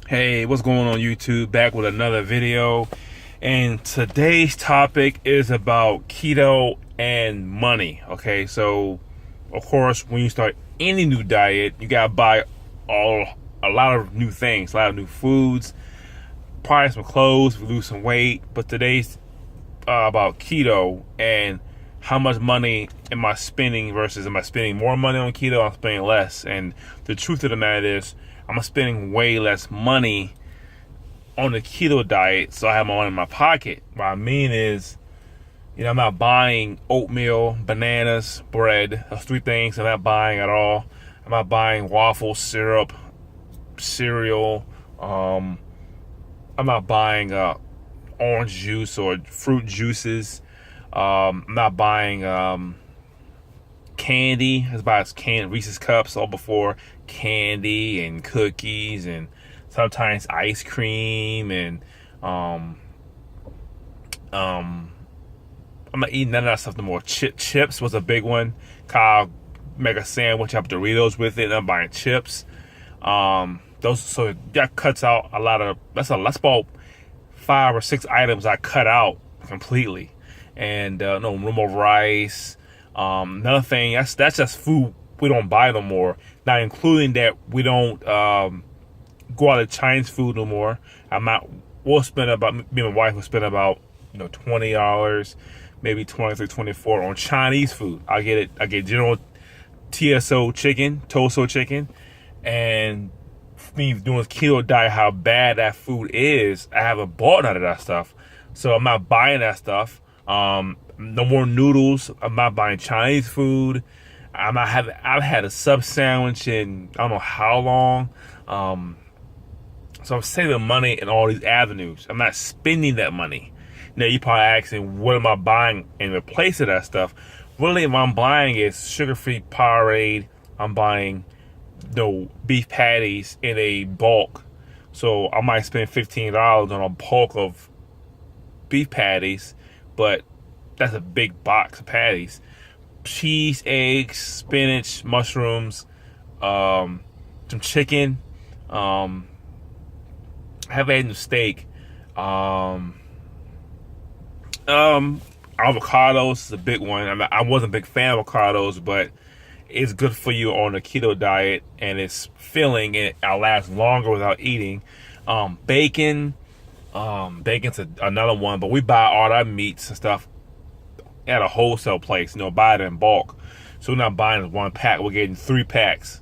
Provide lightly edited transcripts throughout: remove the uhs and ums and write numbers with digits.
Hey, what's going on YouTube? Back with another video. And today's topic is about keto and money. Okay, so of course, when you start any new diet, you gotta buy a lot of new things, a lot of new foods, probably some clothes, lose some weight. But today's about keto and how much money am I spending versus am I spending more money on keto or I'm spending less. And the truth of the matter is I'm spending way less money on the keto diet, so I have my money in my pocket. What I mean is, I'm not buying oatmeal, bananas, bread. Those three things I'm not buying at all. I'm not buying waffle syrup, cereal. I'm not buying orange juice or fruit juices. I'm not buying candy. I buy Reese's cups all before candy and cookies and sometimes ice cream and I'm not eating none of that stuff no more. Chips was a big one. Kyle make a sandwich, have Doritos with it, and I'm buying chips. Those so that cuts out a lot of that's about 5 or 6 items I cut out completely. And no more rice. Another thing that's just food we don't buy no more. Not including that we don't go out of Chinese food no more. We'll spend about me and my wife will spend about $20, maybe 23, 24 on Chinese food. I get general TSO chicken, Toso chicken, and me doing this keto diet, how bad that food is, I haven't bought none of that stuff. So I'm not buying that stuff. No more noodles. I'm not buying Chinese food. I've had a sub sandwich in I don't know how long. So I'm saving money in all these avenues. I'm not spending that money. Now you probably asking, what am I buying in replace of that stuff? Really, what I'm buying is sugar-free Powerade. I'm buying beef patties in a bulk. So I might spend $15 on a bulk of beef patties, but that's a big box of patties. Cheese, eggs, spinach, mushrooms, some chicken. I haven't had no steak. Avocados is a big one. I wasn't a big fan of avocados, but it's good for you on a keto diet, and it's filling, and I'll last longer without eating. Bacon. Bacon's another one, but we buy all our meats and stuff at a wholesale place, buy it in bulk. So we're not buying one pack, we're getting 3 packs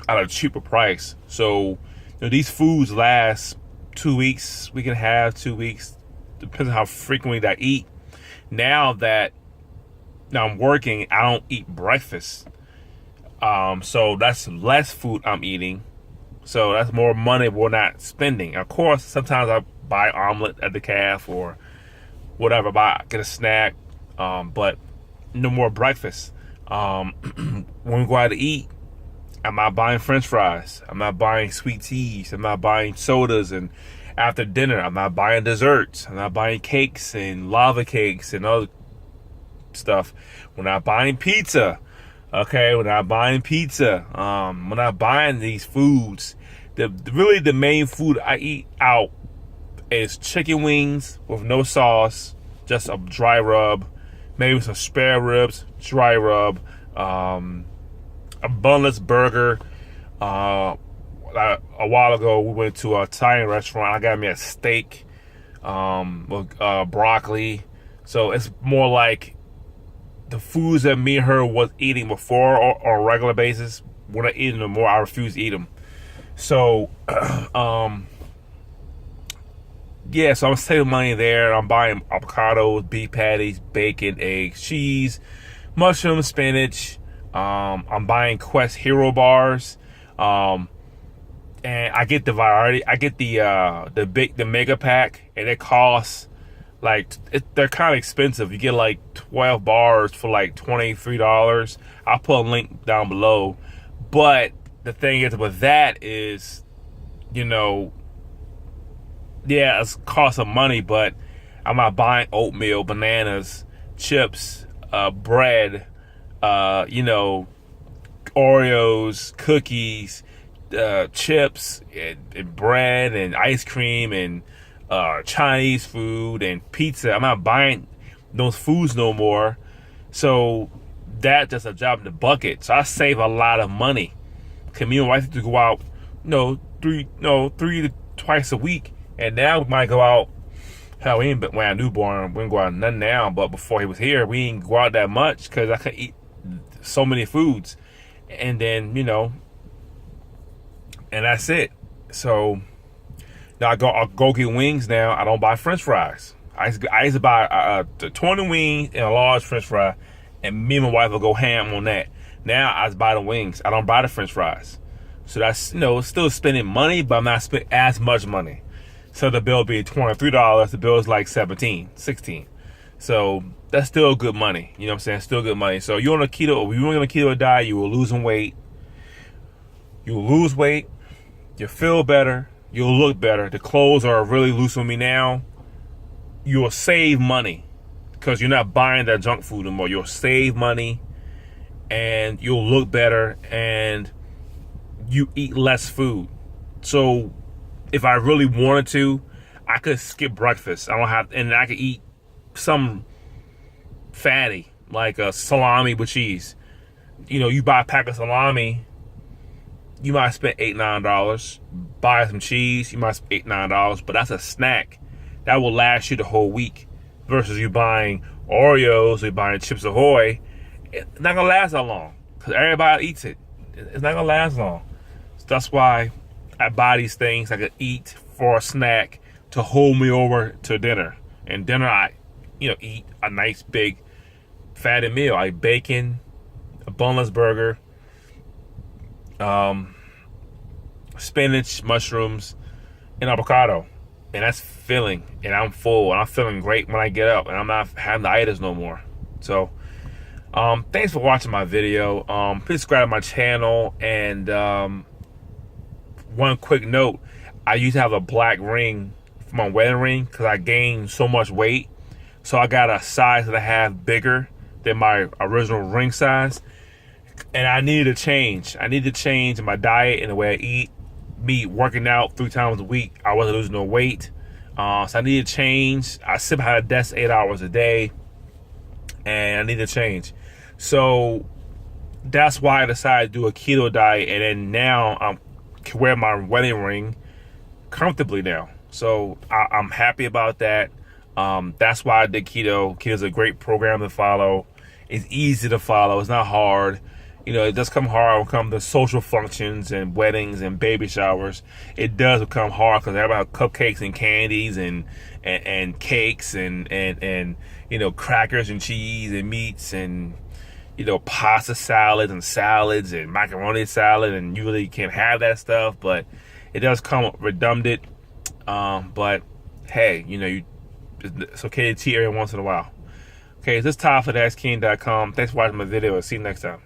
at a cheaper price. So these foods last 2 weeks, we can have 2 weeks, depends on how frequently I eat. Now I'm working, I don't eat breakfast. So that's less food I'm eating. So that's more money we're not spending. Of course, sometimes I buy omelet at the calf or whatever, get a snack, but no more breakfast. When we go out to eat, I'm not buying French fries. I'm not buying sweet teas. I'm not buying sodas. And after dinner, I'm not buying desserts. I'm not buying cakes and lava cakes and other stuff. We're not buying pizza. Okay, we're not buying pizza. We're not buying these foods. Really, the main food I eat out is chicken wings with no sauce, just a dry rub, maybe some spare ribs, dry rub, a bunless burger. A while ago, we went to an Italian restaurant. I got me a steak with broccoli. So it's more like the foods that me and her was eating before on a regular basis. We're not eating them more. I refuse to eat them. So, yeah, so I'm saving money there. I'm buying avocados, beef patties, bacon, eggs, cheese, mushrooms, spinach. I'm buying Quest Hero bars. And I get the variety. I get the mega pack, and it costs they're kind of expensive. You get like 12 bars for like $23. I'll put a link down below. But the thing is with that is, yeah, it's cost of money, but I'm not buying oatmeal, bananas, chips, bread, Oreos, cookies, chips and bread and ice cream and Chinese food and pizza. I'm not buying those foods no more. So that's just a drop in the bucket. So I save a lot of money. Cause me and my wife used to go out, three to twice a week, and now we might go out. Hell, we ain't when I newborn, we didn't go out none now. But before he was here, we didn't go out that much because I could eat so many foods, and then and that's it. So now I'll go get wings. Now I don't buy French fries. I used to buy 20 wings and a large French fry, and me and my wife will go ham on that. Now I just buy the wings. I don't buy the French fries. So that's still spending money, but I'm not spending as much money. So the bill be $23. The bill is like 17, 16. So that's still good money. You know what I'm saying? Still good money. So you're on a keto. If you're on a keto diet, you will losing weight. You will lose weight. You feel better. You'll look better. The clothes are really loose on me now. You will save money because you're not buying that junk food anymore. You'll save money, and you'll look better, and you eat less food. So if I really wanted to, I could skip breakfast. And I could eat some fatty, like a salami with cheese. You buy a pack of salami, you might spend $8, $9. Buy some cheese, you might spend $8, $9. But that's a snack that will last you the whole week. Versus you buying Oreos or buying Chips Ahoy, it's not gonna last that long because everybody eats it. It's not gonna last long. So that's why I buy these things I could eat for a snack to hold me over to dinner. And dinner, I eat a nice big fatty meal. I eat bacon, a boneless burger, spinach, mushrooms, and avocado. And that's filling, and I'm full, and I'm feeling great when I get up, and I'm not having the itis no more. So, thanks for watching my video. Please subscribe to my channel, and one quick note, I used to have a black ring for my wedding ring because I gained so much weight. So I got a size and a half bigger than my original ring size, and I needed to change. I needed to change my diet and the way I eat. Me working out 3 times a week, I wasn't losing no weight. So I needed to change. I sit behind a desk 8 hours a day, and I need to change. So that's why I decided to do a keto diet, and then now I can wear my wedding ring comfortably now. So I'm happy about that. That's why I did keto. Keto is a great program to follow. It's easy to follow. It's not hard. It does come hard when it comes to social functions and weddings and baby showers. It does become hard because everybody have cupcakes and candies and cakes and crackers and cheese and meats and pasta salads and macaroni salad, and you really can't have that stuff, but it does come redundant. But hey, it's okay to cheat every once in a while. Okay, this is Todd for TheXKing.com. Thanks for watching my video. I'll see you next time.